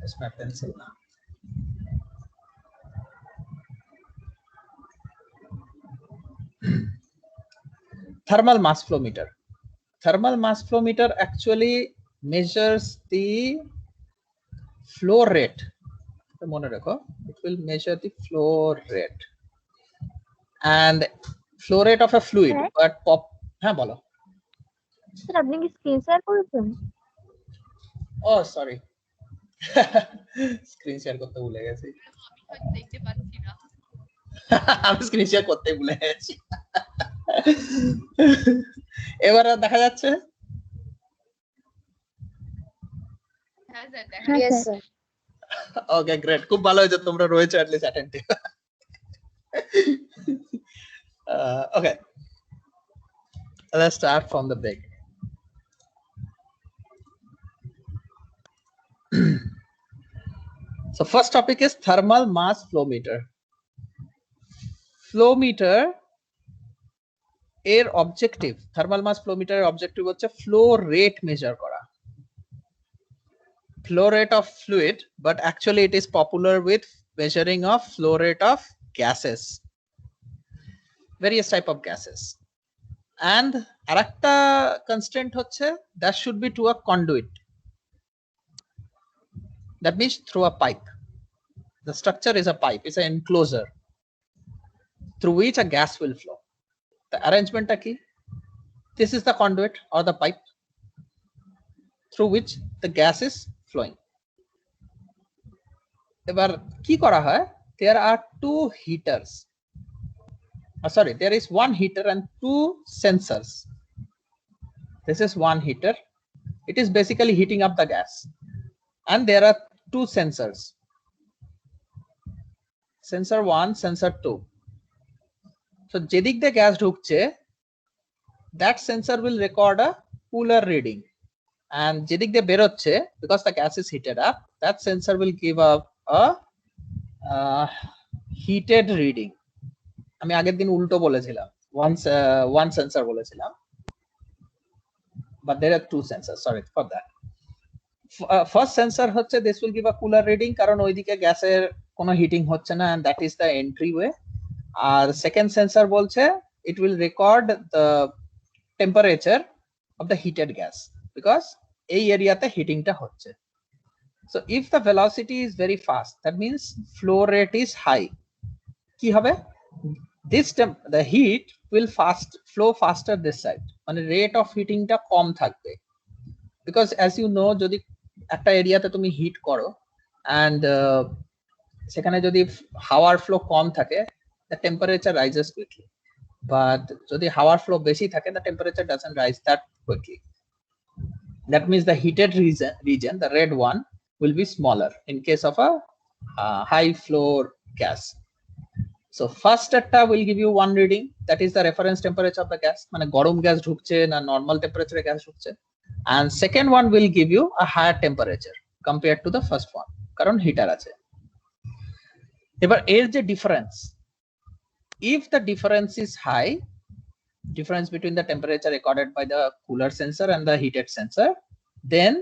इसमें पेंसिल ना thermal mass flow meter. Thermal mass flow meter actually measures the flow rate. মনে রাখো, it will measure the flow rate and flow rate of a fluid. But হ্যাঁ বলো sir আপনি কি screen share করেছেন? ও sorry, screen share করতে ভুলে গেছি। আমি দেখতে পাচ্ছি না, আমি স্ক্রিন শেয়ার করতে ভুলে গেছি। এবার দেখা যাচ্ছে? হ্যাঁ স্যার দেখা হ্যাঁ Yes, sir. sir. Okay great, খুব ভালো হয়েছে তোমরা রয়েছে at least attentive. Okay, let's start from the beginning. So first topic is thermal mass flow meter. Flow meter এর অবজেক্টিভ, থার্মাল মাস ফ্লো মিটারের অবজেক্টিভ হচ্ছে ফ্লো রেট মেজার করা, flow rate of fluid, but actually it is popular with measuring of flow rate of gases, various type of gases. And arakta constraint hoche that should be to a conduit, that means through a pipe. The structure is a pipe, it's an enclosure through which a gas will flow. The arrangement ta ki, this is the conduit or the pipe through which the gas is flowing. এবার কি করা হয়, there are two heaters, sorry, there is one heater and two sensors. This is one heater, it is basically heating up the gas, and there are two sensors, sensor 1, sensor 2. So jedik the gas ঢুকছে, that sensor will record a cooler reading, and jedik de beroচ্ছে, because the gas is heated up, that sensor will give up a heated reading. আমি আগের দিন উল্টো বলেছিলাম, one sensor বলেছিলাম, but there are two sensors, sorry for that. First sensor হচ্ছে this will give a cooler reading, কারণ ওইদিকে গ্যাসের কোনো হিটিং হচ্ছে না, and that is the entryway. R second sensor বলছে it will record the temperature of the heated gas, because এই এরিয়াতে হিটিংটা হচ্ছে. So if the velocity is very fast, that means flow rate is high, কি হবে, this the heat will flow faster this side, মানে rate of heating টা কম থাকবে, because as you know যদি একটা এরিয়াতে তুমি হিট করো and সেখানে যদি হাওয়ার ফ্লো কম থাকে, the temperature rises quickly, but যদি হাওয়ার ফ্লো বেশি থাকে, the temperature doesn't rise that quickly. That means the heated region, the red one, will be smaller in case of a high flow gas. So first একটা will give you one reading, that is the reference temperature of the gas, মানে গরম gas ঢুকছে না normal টেম্পারেচারে gas ঢুকছে, and second one will give you a higher temperature compared to the first one, কারণ heater আছে. এবার এর যে difference, if the difference is high, difference between the temperature recorded by the cooler sensor and the heated sensor, then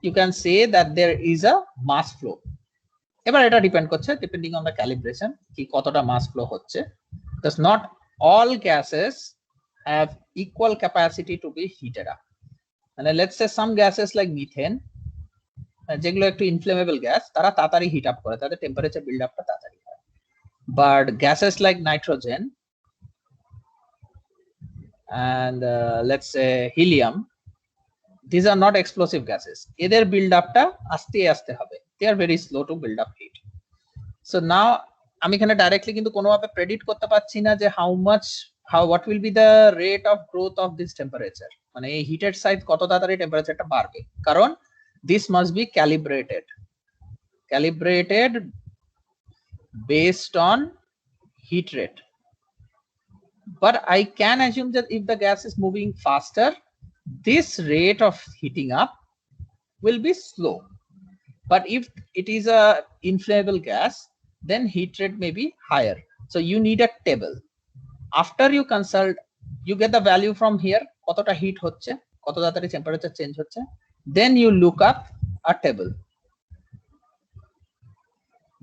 you can say that there is a mass flow. এবার এটা depend করছে depending on the calibration কি কতটা mass flow হচ্ছে, because not all gases have equal capacity to be heated up. মানে let's say some gases like methane, যেগুলো একটু inflammable gas, তারা তাড়াতাড়ি হিট আপ করে, তাদের টেম্পারেচার বিল্ড আপটা তাড়াতাড়ি হয়, but gases like nitrogen and let's say helium, these are not explosive gases, এদের বিল্ড আপটা আস্তে আস্তে হবে, they are very slow to build up heat. So now আমি এখানে ডাইরেক্টলি কিন্তু কোনোভাবে প্রেডিক্ট করতে পারছি না যে what will be the rate of growth of this temperature, মানে এই হিটেড সাইড কত তাড়াতাড়ি টেম্পারেচারটা বাড়বে, কারণ this must be calibrated based on heat rate. But I can assume that if the gas is moving faster, this rate of heating up will be slow, but if it is a inflammable gas, then heat rate may be higher. So you need a table. After you consult, you get the value from here, কতটা hit হচ্ছে, কত তাড়াতাড়ি temperature change হচ্ছে, then you look up a table.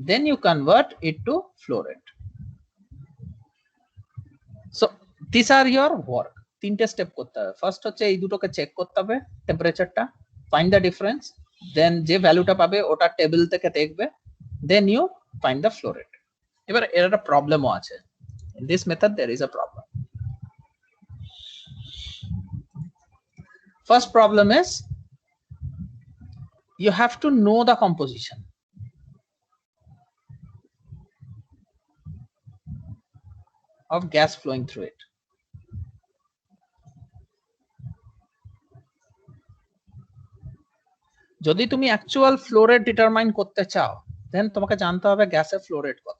Then you convert it to flow rate. So these are your work. তিনটে step করতে হবে। First হচ্ছে এই দুটোকে চেক করতে হবে টেম্পারেচারটা, ফাইন্ড দ্য ডিফারেন্স, দেন যে ভ্যালুটা পাবে ওটা টেবিল থেকে দেখবে, then you find the flow rate. এবার এর একটা প্রবলেমও আছে। In this method there is a problem. First problem is you have to know the composition. Of gas flowing through it. যদি তুমি অ্যাকচুয়াল ফ্লো রেট ডিটারমাইন করতে চাও, দেন তোমাকে জানতে হবে গ্যাসের ফ্লো রেট কত।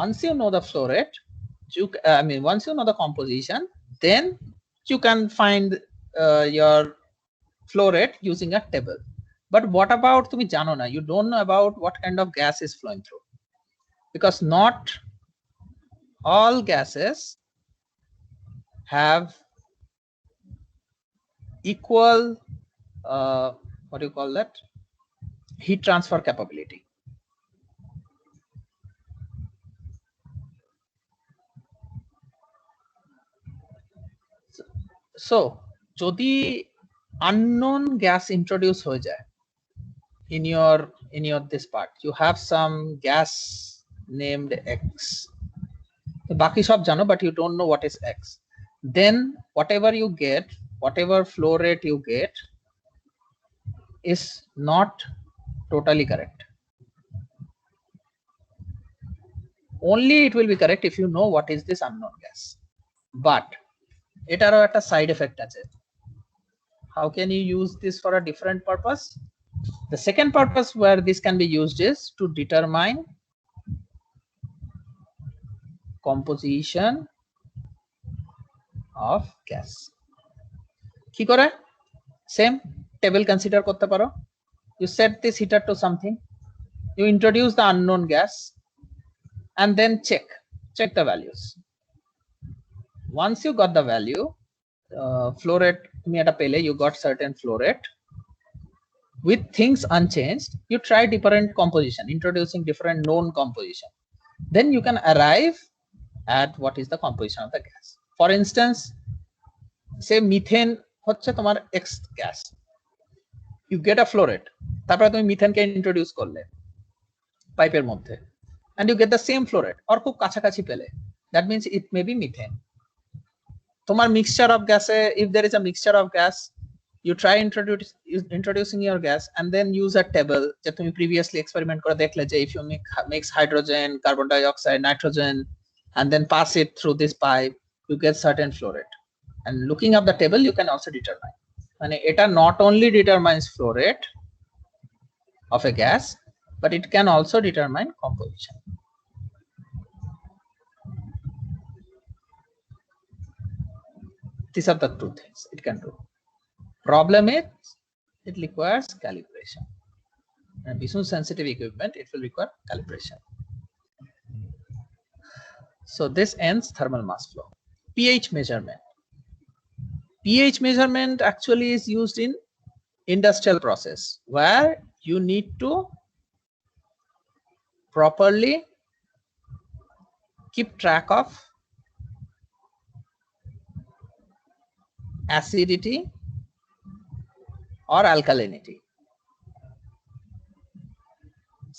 Once you know the flow rate, once you know the composition, then you can find your flow rate using a table. But what about তুমি জানো না, you don't know about what kind of gas is flowing through, because not all gases have equal what do you call that, heat transfer capability. So যদি unknown gas introduce হয়ে যায় in your this part, you have some gas named X, বাকি সব জানো but you don't know what is X, then whatever you get, whatever flow rate you get is not totally correct. Only it will be correct if you know what is this unknown gas. But এটারও একটা side effect আছে. How can you use this for a different purpose? The second purpose where this can be used is to determine composition of gas. কি করে? Same table consider করতে পারো। You set this heater to something, you introduce the unknown gas, and then check the values. Once you got the value, flow rate তুমি এটা পেলে, you got certain flow rate. With things unchanged, you try different composition, introducing different known composition. Then you can arrive at what is the composition of the gas. For instance, say methane হচ্ছে তোমার X gas. You get a flow rate. তারপরে তুমি মিথেনকে introduce করলে পাইপের মধ্যে, and you get the same flow rate or খুব কাছাকাছি পেলে, that means it may be methane. তোমার mixture of gas, if there is a mixture of gas, you try introducing your gas and then use a table যে তুমি previously experiment করে দেখলে যে if you mix hydrogen, carbon dioxide, nitrogen and then pass it through this pipe, you get certain flow rate. And looking up the table, you can also determine. মানে এটা not only determines flow rate of a gas, but it can also determine composition. These are the two things it can do. Problem is it requires calibration. And Vision sensitive equipment, it will require calibration. So this ends thermal mass flow. pH measurement. pH measurement actually is used in industrial process where you need to properly keep track of acidity or alkalinity.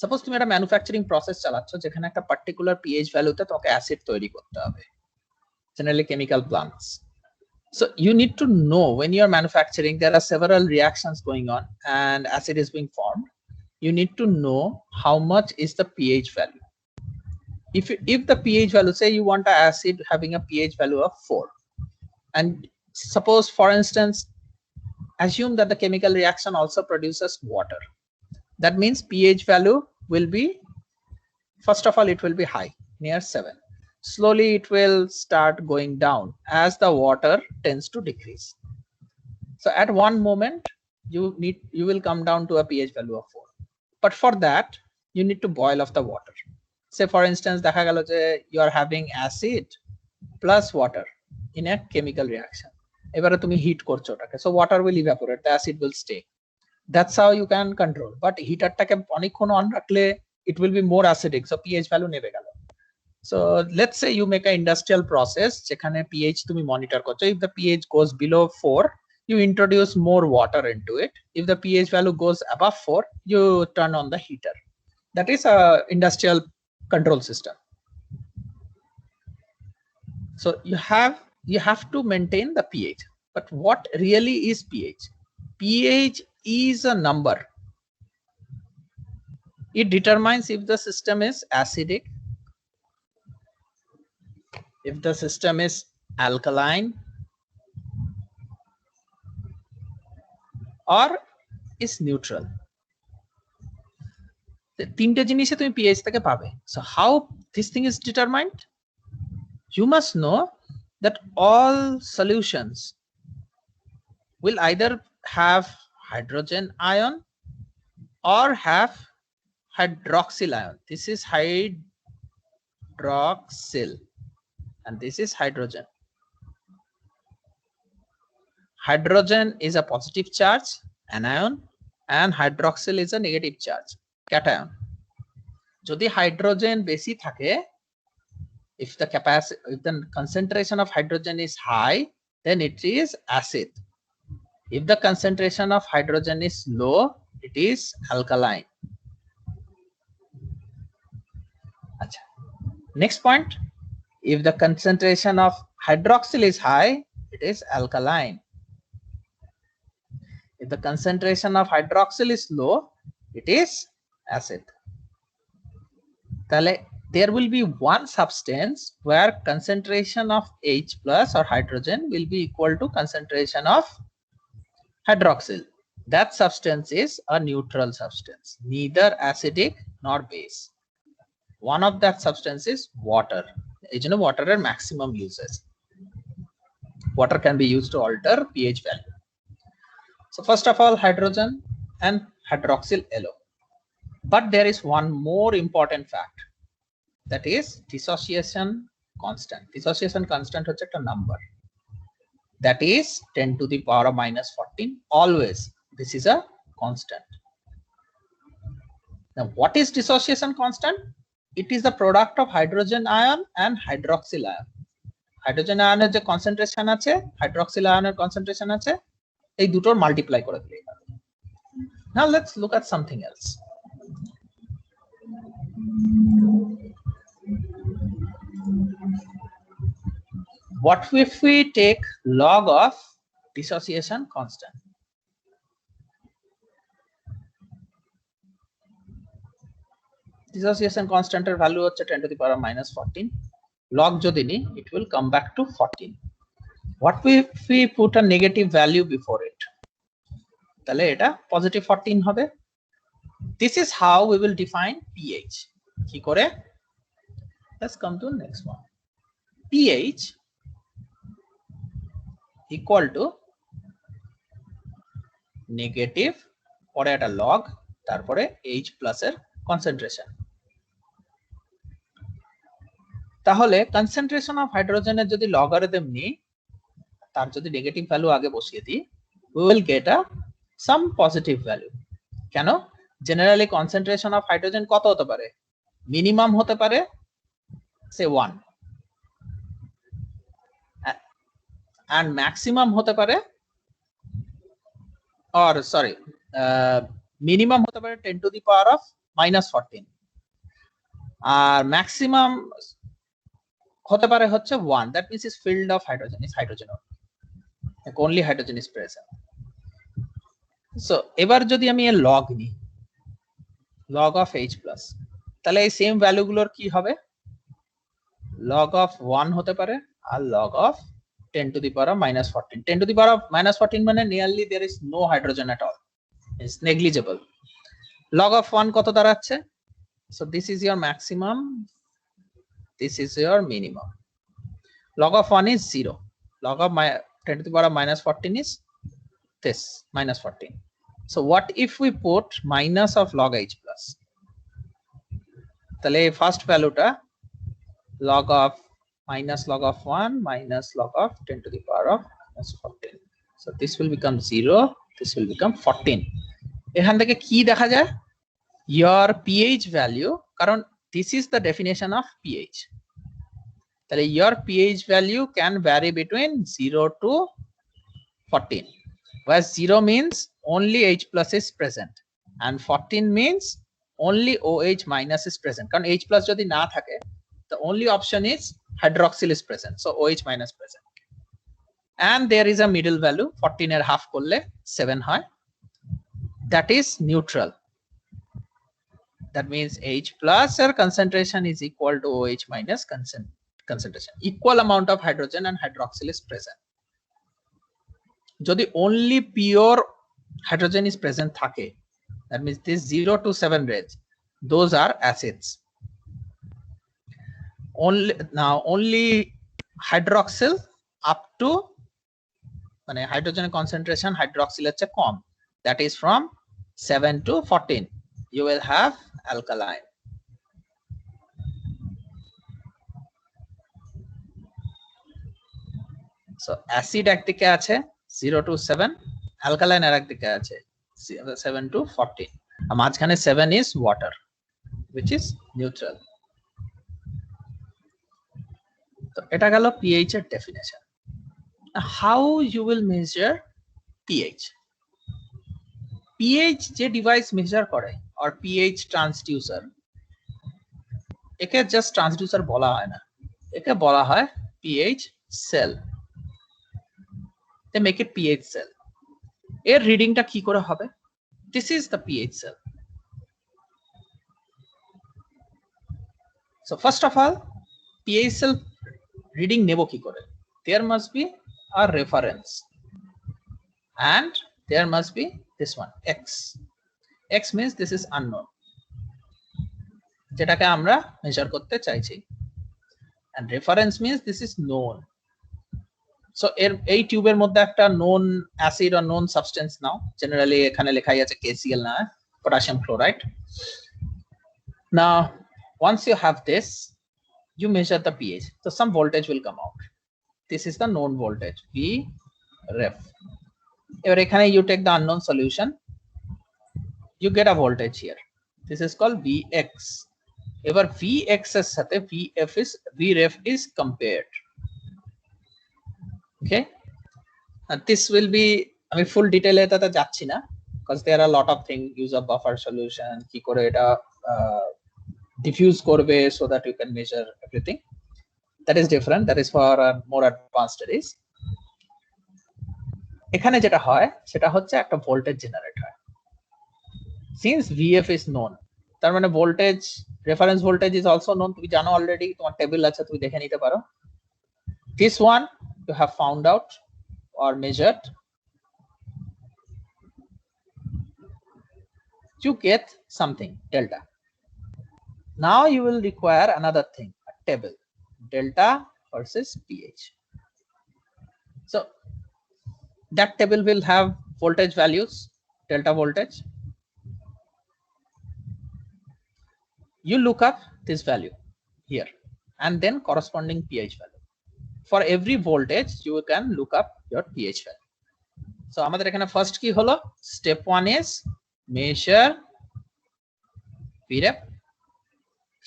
Suppose তুমি একটা manufacturing process চালাচ্ছ যেখানে একটা particular pH ভ্যালুতে তোমাকে acid তৈরি করতে হবে, generally chemical plants. So you need to know when you are manufacturing, there are several reactions going on and acid is being formed. You need to know how much is the pH value. If the pH value, say you want an acid having a pH value of 4, and suppose for instance, assume that the chemical reaction also produces water. That means pH value will be, first of all, it will be high, near 7. Slowly it will start going down as the water tends to decrease. So at one moment you will come down to a pH value of 4. But for that you need to boil off the water. Say for instance, দেখা গেল যে you are having acid plus water in a chemical reaction. এবারে তুমি hit করছো ওটাকে, so water will evaporate, the acid will stay. That's how you can control. But heater টাকে অনেকক্ষণ on রাখলে it will be more acidic, so pH value নেমে গেল. So let's say you make an industrial process যেখানে pH তুমি monitor করছো. If the pH goes below 4, you introduce more water into it. If the pH value goes above 4, you turn on the heater. That is a industrial control system. So you have to maintain the pH. But what really is pH? pH is a number. It determines if the system is acidic, if the system is alkaline, or is neutral. তিনটে জিনিসে তুমি pH থেকে পাবে. So how this thing is determined? You must know that all solutions will either have hydrogen ion or have hydroxyl ion. This is hydroxyl and this is hydrogen. Hydrogen is a positive charge, anion, and hydroxyl is a negative charge, cation. Jodi hydrogen বেশি থাকে, if the concentration of hydrogen is high, then it is acid. If the concentration of hydrogen is low, it is alkaline. Achha. Next point, if the concentration of hydroxyl is high, it is alkaline. If the concentration of hydroxyl is low, it is acid. There will be one substance where concentration of H plus or hydrogen will be equal to concentration of hydroxyl. That substance is a neutral substance, neither acidic nor base. One of that substance is water. Water are maximum uses. Water can be used to alter pH value. So first of all, hydrogen and hydroxyl yellow. But there is one more important fact. That is dissociation constant. Dissociation constant হচ্ছে একটা number. That is 10 to the power of minus 14. Always, this is a constant. Now, what is dissociation constant? It is the product of hydrogen ion and hydroxyl ion. Hydrogen ion এর যে concentration আছে, hydroxyl ion এর concentration আছে, এই দুটোর multiply করে দিলেই হবে. Now let's look at something else. What if we take log of dissociation constant? Dissociation constant value হচ্ছে 10 to the power of minus 14. Log যদি নি, it will come back to 14. What if we put a negative value before it? তাহলে এটা positive 14 হবে. This is how we will define pH. কি করে? Let's come to next one. pH equal to negative পরে একটা log তারপরে H plus এর concentration. তাহলে concentration of hydrogen এর যদি logarithm নি, তার যদি নেগেটিভ ভ্যালু আগে বসিয়ে দিই, we will get some positive value. কেন? জেনারেলি concentration of hydrogen কত হতে পারে? মিনিমাম হতে পারে say 1 and maximum হতে পারে or sorry minimum হতে পারে 10 to the power of minus 14 R maximum হতে পারে হচ্ছে 1. that means is filled of hydrogen is hydrogen only hydrogen is present. so এবার যদি আমি এর log নিই, log of H plus, তাহলে এই সেম ভ্যালু গুলোর কি হবে? log of 1 হতে পারে আর log of 10 to the power of minus 14. 10 to the power of minus 14 মানে nearly there is no hydrogen at all. It's negligible. log of 1 কত দাঁড়াচ্ছে? So this is your maximum, this is your minimum. log of 1 is 0. log of 10 to the power of minus 14 is this, minus 14. So what if we put minus of log H plus? তাহলে first value টা log of minus log of 1 minus log of 10 to the power of minus 14. So this will become 0, this will become 14. এখান থেকে কি দেখা যায় your pH value, কারণ this is the definition of pH, তাহলে your pH value can vary between 0 to 14, where 0 means only H plus is present and 14 means only OH minus is present, কারণ H plus যদি না থাকে the only option is hydroxyl is present, so OH minus present, and there is a middle value 14 এর half করলে 7 হয়, that is neutral. That means H plus or concentration is equal to OH minus concentration. Equal amount of hydrogen and hydroxyl is present. Jodi only pure hydrogen is present thake, that means this 0 to 7 range, those are acids. Only hydroxyl up to মানে hydrogen concentration hydroxyl এর চেয়ে কম, that is from 7 to 14 you will have alkaline. So acid একদিকে আছে 0 to 7, alkaline আর একদিকে আছে 7 to 14, আর মাঝখানে 7 is water which is neutral. তো এটা গেল pH এর definition. How you will measure pH? pH যে ডিভাইস মেজার করে or pH transducer, একে জাস্ট ট্রান্সডিউসার বলা হয় না, একে বলা হয় pH cell. they make it pH cell. এর রিডিংটা কি করে হবে? this is the pH cell. so first of all pH cell reading নেব কি করে? there must be a reference and there must be this one x. x means this is unknown, যেটাকে আমরা মেজার করতে চাইছি, and reference means this is known. so এই টিউবের মধ্যে একটা known acid or known substance now, generally এখানে লেখাই আছে KCl না, potassium chloride. now once you have this, you measure the pH, so some voltage will come out. this is the known voltage V ref. এবার এখানে you take the unknown solution, you get a voltage here, this is called Vx. এবার Vx এর সাথে Vref is compared. okay, and this will be, আমি full detail এটাতে যাচ্ছি না because there are a lot of things, use of buffer solution, কি করে এটা diffuse করবে so that you can measure everything, that is different, that is for more advanced studies. এখানে যেটা হয় সেটা হচ্ছে একটা ভোল্টেজ জেনারেট হয়, since Vf is known, তার মানে voltage reference voltage is also known, তুমি জানো অলরেডি, তোমার টেবিল আছে তুমি দেখে নিতে পারো. this one you have found out or measured, you get something delta. now you will require another thing, a table, delta versus pH. so that table will have voltage values, delta voltage. you look up this value here and then corresponding pH value. for every voltage you can look up your pH value. so আমাদের এখানে first কি হলো, step 1 is measure Vref,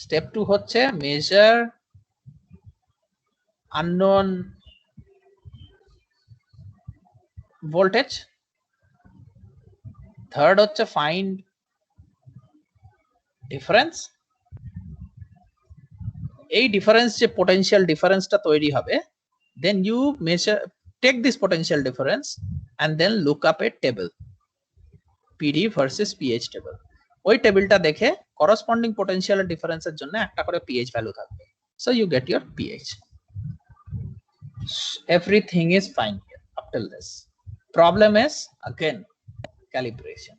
step 2 হচ্ছে measure unknown voltage, third হচ্ছে find difference. এই difference যে potential ডিফারেন্সটা তৈরি হবে, then you measure, take this potential difference and then look up a table, PD versus pH table. ওই টেবিলটা দেখে করসপন্ডিং পোটেনশিয়াল ডিফারেন্সের জন্য একটা করে pH ভ্যালু থাকবে, so you get your pH. everything is fine here up till this. problem is again calibration,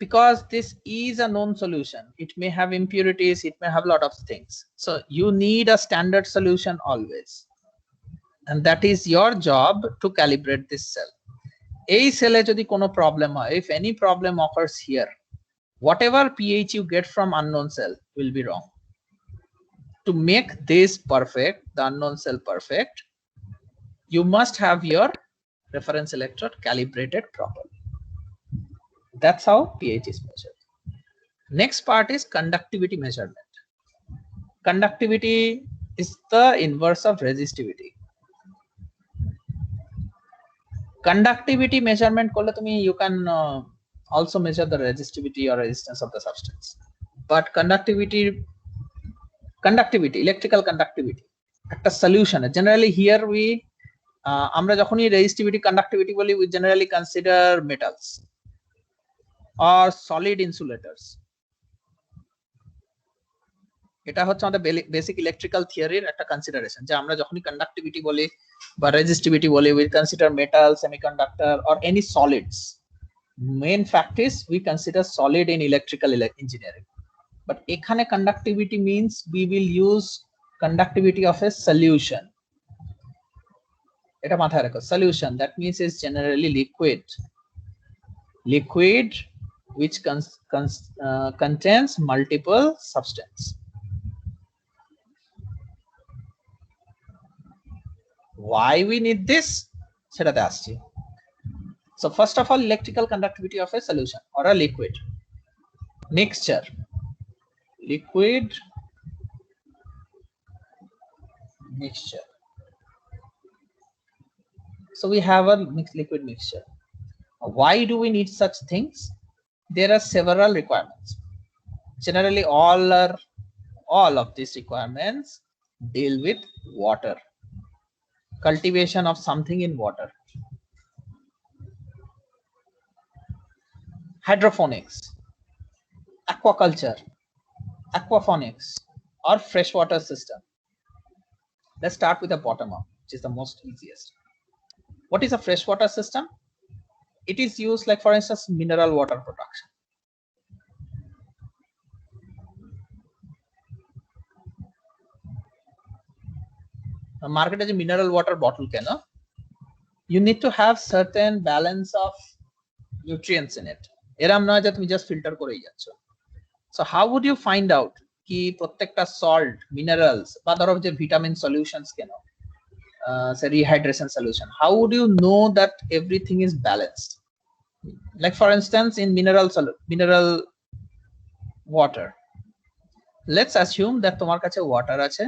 because this is a known solution, it may have impurities, it may have a lot of things, so you need a standard solution always, and that is your job to calibrate this cell. এই সেলে যদি কোনো problem হয়, if any problem occurs here, whatever pH you get from unknown cell will be wrong. to make this perfect, the unknown cell perfect, you must have your reference electrode calibrated properly. That's how pH is measured. Next part is conductivity measurement. Conductivity is the inverse of resistivity. Conductivity measurement korle tumi you can also measure the resistivity or resistance of the substance, but conductivity, electrical conductivity একটা solution generally here we আমরা যখনই resistivity conductivity বলি we generally consider metals or solid insulators. এটা হচ্ছে আমাদের basic electrical থিওরির একটা consideration যে আমরা যখনই কন্ডাক্টিভিটি বলি বা রেজিস্টিভিটি বলি we consider metal, semiconductor or any solids. Main fact is we consider solid in electrical engineering, but এখানে conductivity means we will use conductivity of a solution. এটা মাথায় রাখো, solution that means is generally liquid which contains multiple substance. Why we need this? সেটাতে আসছি. So first of all, electrical conductivity of a solution or a liquid mixture. Liquid mixture. So we have a liquid mixture. Why do we need such things? There are several requirements. Generally, all of these requirements deal with water. Cultivation of something in water. Hydroponics, aquaculture, aquaponics, or freshwater system. Let's start with the bottom up, which is the most easiest. What is a freshwater system? It is used like, for instance, mineral water production. A market as a mineral water bottle can, you need to have certain balance of nutrients in it. এরকম নয় যে তুমি just filter করেই যাচ্ছ। So how would you find out কি প্রত্যেকটা salt, minerals বা ধরো যে ভিটামিন সলিউশনস কেন, say rehydration solution, how would you know that everything is balanced? Like for instance, in mineral water, let's assume that তোমার কাছে ওয়াটার আছে,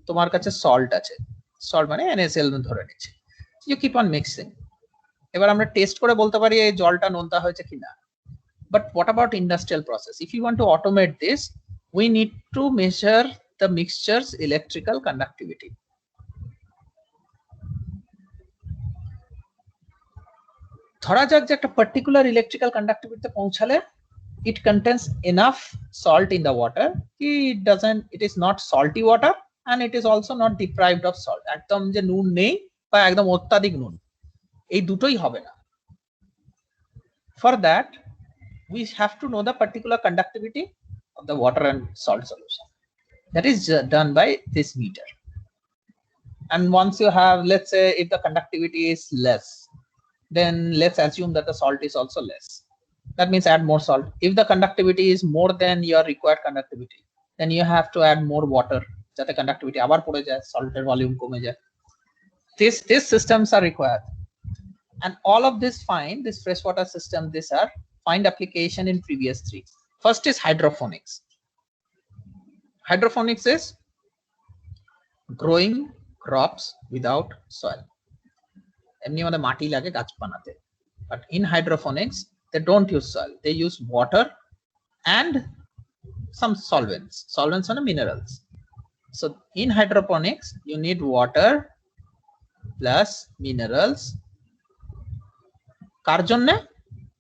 তোমার কাছে সল্ট আছে, সল্ট মানে NaCl ধরে নিচ্ছি, you keep on mixing. এবার আমরা টেস্ট করে বলতে পারি এই জলটা নোনতা হয়েছে কিনা। But what about industrial process? If you want to automate this, we need to measure the mixture's electrical conductivity. ধরা যাক যে একটা পার্টিকুলার ইলেকট্রিক্যাল কন্ডাক্টিভিটিতে পৌঁছালে it contains enough salt in the water, it is not salty water and it is also not deprived of salt. একদম যে নুন নেই বা একদম অত্যাধিক নুন, এই দুটোই হবে না। For that we have to know the particular conductivity of the water and salt solution. That is done by this meter. And once you have, let's say if the conductivity is less, then let's assume that the salt is also less. That means add more salt. If the conductivity is more than your required conductivity, then you have to add more water. যাতে conductivity আবার পড়ে যায়, salter volume কমে যায়. These systems are required. And all of this this freshwater system, these are find application in previous three. First is hydroponics. Hydroponics is growing crops without soil. এমনি আমাদের মাটি লাগে গাছ বানাতে, but in hydroponics they don't use soil, they use water and some solvents on minerals. So in hydroponics you need water plus minerals কার জন্য?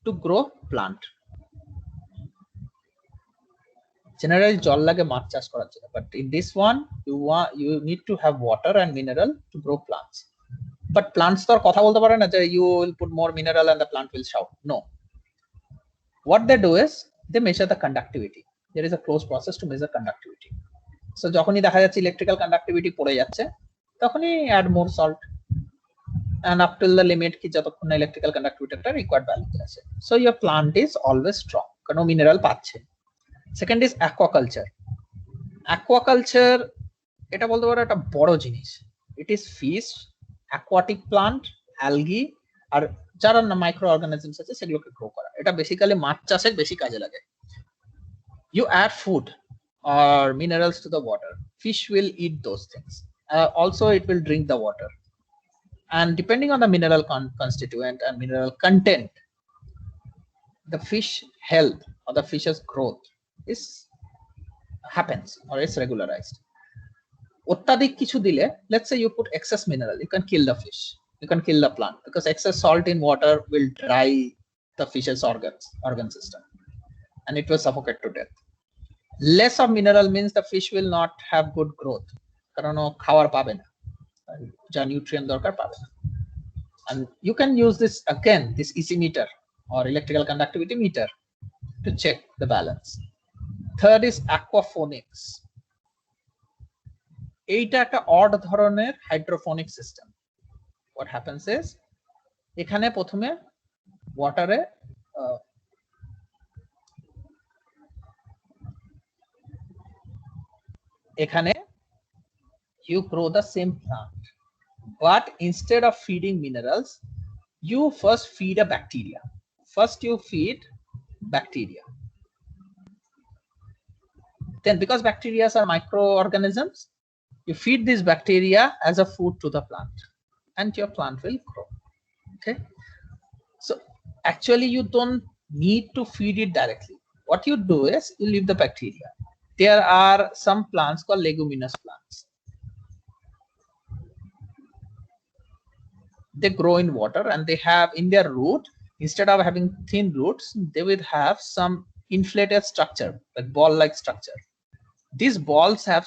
to grow plant. Generally জল লাগে মাছ চাষ করার জন্য, but in this one you need to have water and mineral to grow plants. But plants তো আর কথা বলতে পারে না যে you will put more mineral and the plant will shout. No. What they do is they measure the conductivity. There is a close process to measure conductivity. So যখনই দেখা যাচ্ছে electrical conductivity পড়ে যাচ্ছে, তখনই add more salt and up till the limit কি যতক্ষণ electrical conductivity একটা required value আছে. So your plant is always strong কারণ mineral পাচ্ছে. Second is aquaculture. Aquaculture এটা বলতে পারো একটা বড় জিনিস. It is fish, aquatic plant, algae আর যারা মাইক্রো অর্গানিজমস আছে সেগুলোকে গ্রো করা। এটা বেসিক্যালি মাছ চাষের বেশি কাজে লাগে। You add food or minerals to the water, fish will eat those things. Also it will drink the water, and depending on the mineral constituent and mineral content, the fish health or the fish's growth is happens or is regularized. অত্যাধিক কিছু দিলে, let's say you put excess mineral, you can kill the fish, you can kill the plant, because excess salt in water will dry the fish's organ system and it will suffocate to death. Less of mineral means the fish will not have good growth, কারণ ও খাওয়ার পাবে না, যা nutrient দরকার পাবে না। And you can use this again, this EC meter or electrical conductivity meter to check the balance. Third is aquaponics. এইটা একটা অড ধরনের hydroponic system. What happens is, এখানে প্রথমে ওয়াটারে এখানে you grow the same plant, but instead of feeding minerals, you first feed a bacteria. First you feed bacteria. Then, because bacteria are microorganisms, you feed this bacteria as a food to the plant, and your plant will grow. Okay. So actually you don't need to feed it directly. What you do is you leave the bacteria. There are some plants called leguminous plants. They grow in water and they have in their root, instead of having thin roots, they will have some inflated structure, like ball-like structure. These balls have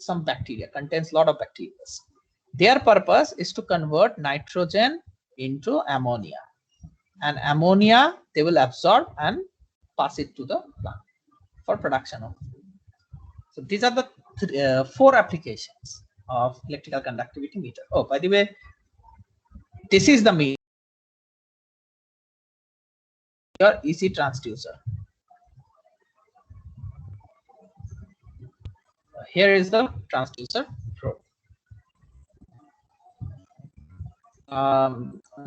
some bacteria, contains a lot of bacteria. Their purpose is to convert nitrogen into ammonia, and ammonia they will absorb and pass it to the plant for production of food. So these are the 4 applications of electrical conductivity meter. Oh, by the way, this is the meter, your EC transducer. Here is the transducer probe.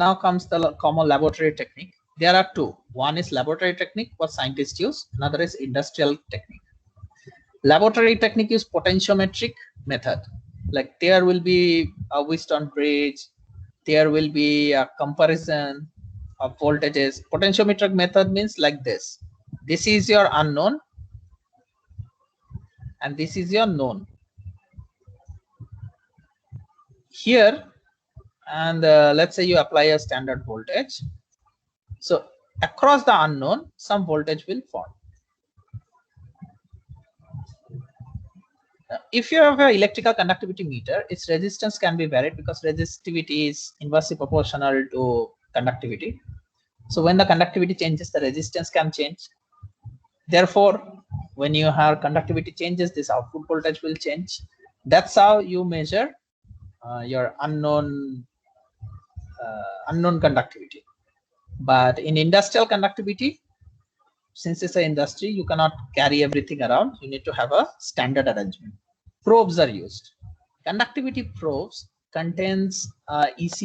Now comes the common laboratory technique. There are 2. One is laboratory technique, what scientists use. Another is industrial technique. Laboratory technique is potentiometric method. Like there will be a Wheatstone bridge, there will be a comparison of voltages. Potentiometric method means like this. This is your unknown and this is your known. Here, and let's say you apply a standard voltage. So across the unknown, some voltage will fall. If you have an electrical conductivity meter, its resistance can be varied because resistivity is inversely proportional to conductivity. So when the conductivity changes, the resistance can change. Therefore, when you have conductivity changes, this output voltage will change. That's how you measure your unknown conductivity. But in industrial conductivity, since it's an industry, you cannot carry everything around. You need to have a standard arrangement. Probes are used. Conductivity probes contains EC,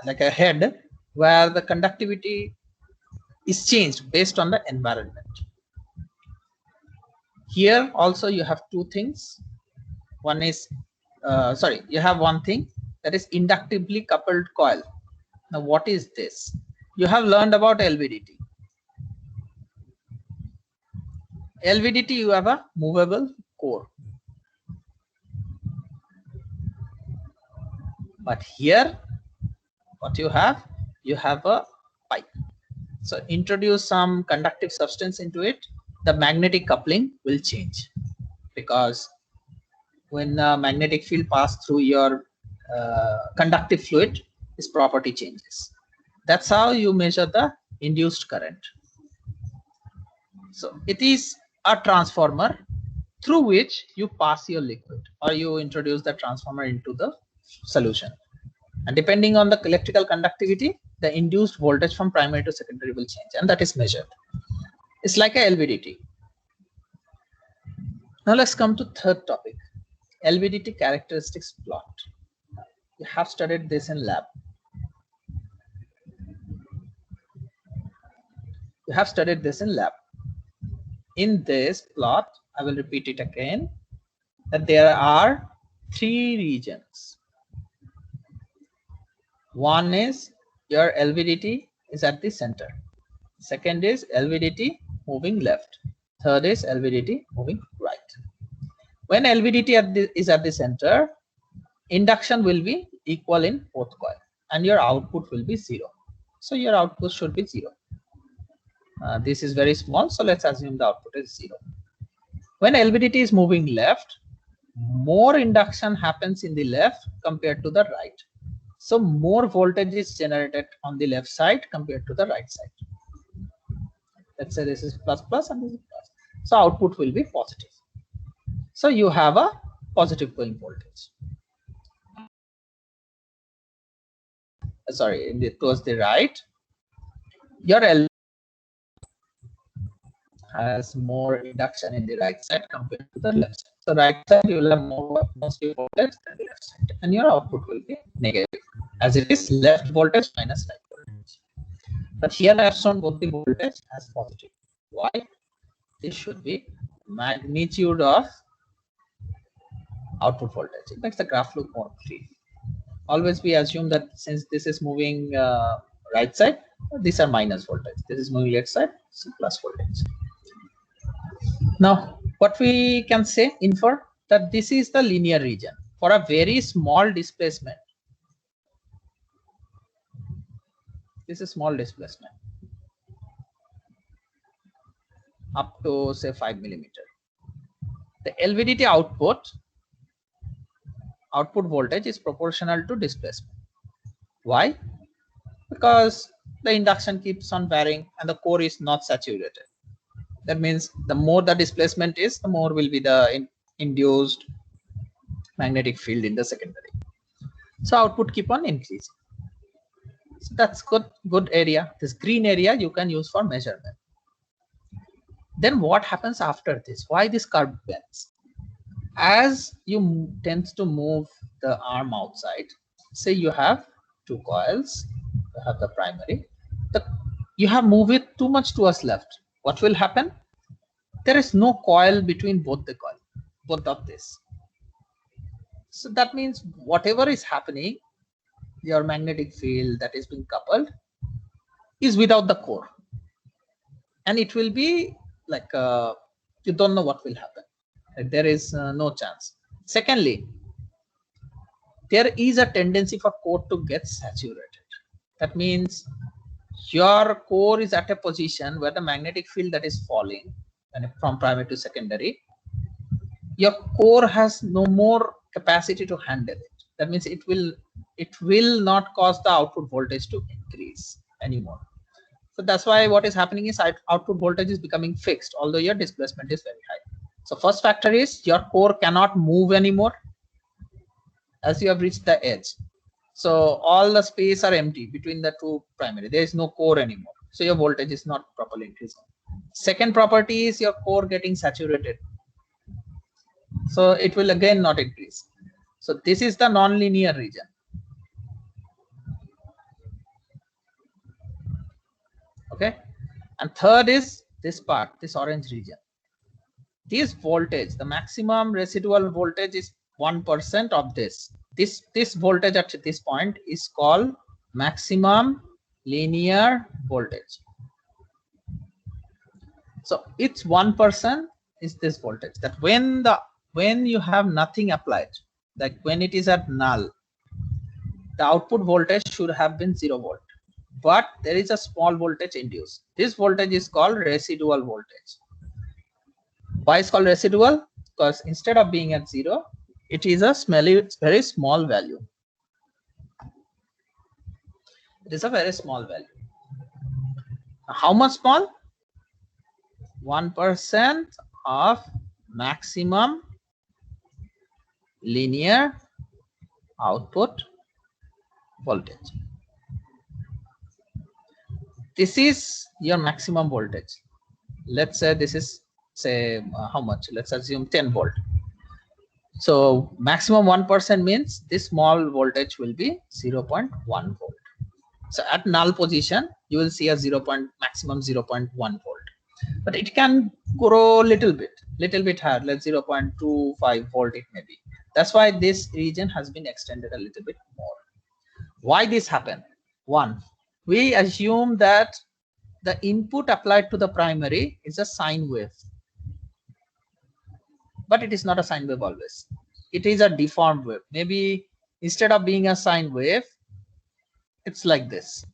like a head, where the conductivity is changed based on the environment. Here also you have 2 things. One is, you have one thing, that is inductively coupled coil. Now what is this? You have learned about LVDT. LVDT, you have a movable core. But here, what you have a pipe. So introduce some conductive substance into it, the magnetic coupling will change, because when a magnetic field passes through your conductive fluid, its property changes. That's how you measure the induced current. So it is a transformer through which you pass your liquid, or you introduce the transformer into the solution, and depending on the electrical conductivity, the induced voltage from primary to secondary will change, and that is measured. It's like a LVDT. Now let's come to third topic, LVDT characteristics plot. You have studied this in lab. You have studied this in lab. In this plot, I will repeat it again, that there are 3 regions. One is your LVDT is at the center. Second is LVDT moving left. Third is LVDT moving right. When LVDT is at the center, induction will be equal in both coil and your output will be 0. So your output should be 0. This is very small, so let's assume the output is 0. When LVDT is moving left, more induction happens in the left compared to the right. So more voltage is generated on the left side compared to the right side. Let's say this is plus plus and this is plus. So output will be positive. So you have a positive going voltage. Sorry, towards the right, your L has more induction in the right side compared to the left side. So right side you will have more positive voltage than the left side, and your output will be negative, as it is left voltage minus right voltage. But here I have shown both the voltage as positive. Why? This should be magnitude of output voltage. It makes the graph look more clean. Always we assume that since this is moving right side, these are minus voltage. This is moving left side, so plus voltage. Now, what we can say, infer that this is the linear region for a very small displacement. This is small displacement up to say 5 millimeter. The LVDT output voltage is proportional to displacement. Why? Because the induction keeps on varying and the core is not saturated. That means the more the displacement is, the more will be the induced magnetic field in the secondary. So output keep on increasing. So that's good area. This green area you can use for measurement. Then what happens after this? Why this curve bends? As you tend to move the arm outside, say you have 2 coils, you have the primary, you have moved it too much towards left. What will happen? There is no coil between both of this. So that means whatever is happening, your magnetic field that is being coupled is without the core, and it will be like you don't know what will happen. There is no chance. Secondly, there is a tendency for core to get saturated. That means your core is at a position where the magnetic field that is falling and from primary to secondary, your core has no more capacity to handle it. That means it will not cause the output voltage to increase anymore. So that's why what is happening is output voltage is becoming fixed, although your displacement is very high. So first factor is your core cannot move anymore as you have reached the edge. So all the space are empty between the 2 primary. There is no core anymore. So your voltage is not properly increasing. Second property is your core getting saturated. So it will again not increase. So this is the non-linear region. Okay. And third is this part, this orange region. This voltage, the maximum residual voltage is 1% of this. This voltage at this point is called maximum linear voltage. So it's 1% is this voltage, that when you have nothing applied, like when it is at null, the output voltage should have been 0 volt, but there is a small voltage induced. This voltage is called residual voltage. Why is called residual? Because instead of being at 0, it is a very small value. It is a very small value. How much small? 1% of maximum linear output voltage. This is your maximum voltage. Let's say this is how much? Let's assume 10 volt. So maximum 1% means this small voltage will be 0.1 volt. So at null position, you will see a maximum 0.1 volt. But it can grow little bit higher, like 0.25 volt it may be. That's why this region has been extended a little bit more. Why this happened? One, we assume that the input applied to the primary is a sine wave, but it is not a sine wave always. It is a deformed wave. Maybe instead of being a sine wave, it's like this.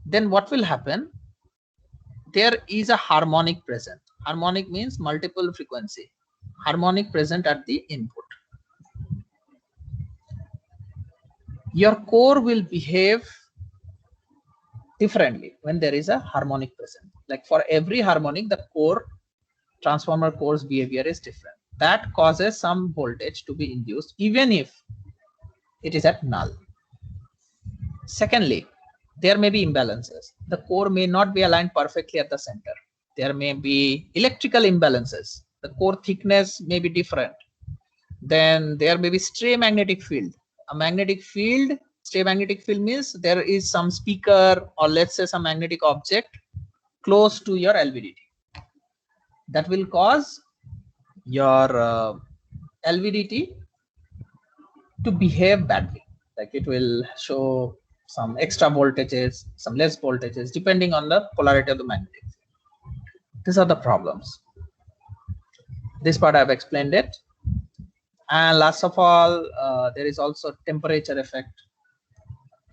Then what will happen? There is a harmonic present. Harmonic means multiple frequency. Harmonic present at the input. Your core will behave differently when there is a harmonic present. Like for every harmonic, the core transformer core's behavior is different. That causes some voltage to be induced even if it is at null. Secondly, there may be imbalances. The core may not be aligned perfectly at the center. There may be electrical imbalances. The core thickness may be different. Then there may be stray magnetic field. A magnetic field, stray magnetic field means there is some speaker or let's say some magnetic object close to your LVDT. That will cause your LVDT to behave badly. Like it will show some extra voltages, some less voltages, depending on the polarity of the magnetic field. These are the problems. This part I've explained it. And last of all, there is also temperature effect.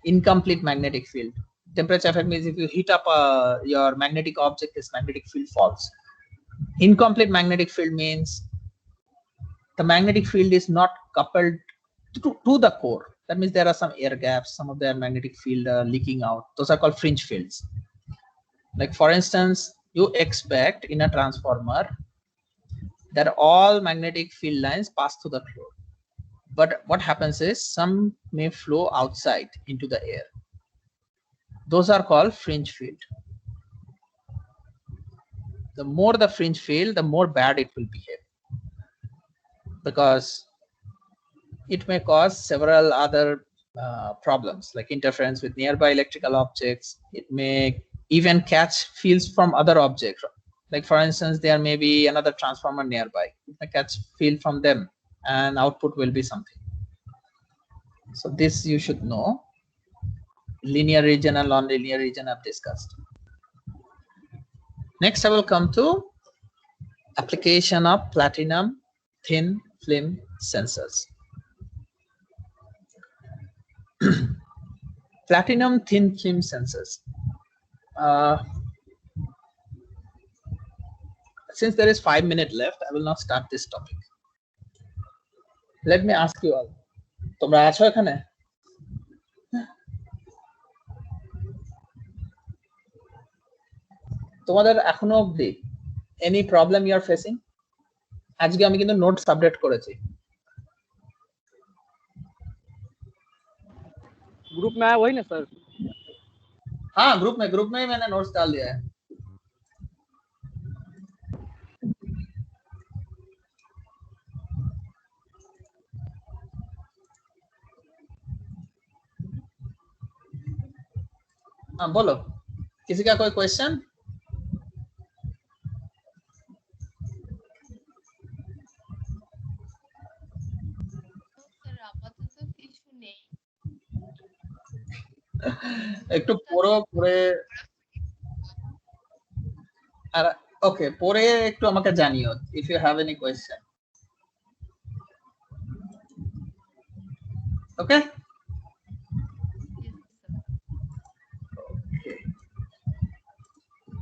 Incomplete magnetic field. Temperature effect means if you heat up your magnetic object, this magnetic field falls. Incomplete magnetic field means the magnetic field is not coupled to the core. That means there are some air gaps, some of their magnetic field leaking out. Those are called fringe fields. Like for instance, you expect in a transformer that all magnetic field lines pass through the core. But what happens is some may flow outside into the air. Those are called fringe field. The more the fringe field, the more bad it will behave, because it may cause several other problems like interference with nearby electrical objects. It may even catch fields from other objects. Like for instance, there may be another transformer nearby. It may catch field from them and output will be something. So this you should know. Linear region and non-linear region I've discussed. Next I will come to application of platinum thin film sensors. Platinum thin film sensors. Since there is 5 minutes left, I will not start this topic. Let me ask you all. তোমরা আছো এখানে? তোমাদের এখনো অবধি any problem you are facing? আজকে আমি কিন্তু notes update করেছি। ग्रुप में आया वही ना सर? हाँ, ग्रुप में ही मैंने नोट्स डाल दिया है। हाँ बोलो, किसी का कोई क्वेश्चन? একটু পরে আর ওকে পরে একটু আমাকে জানিও if you have any question. Okay?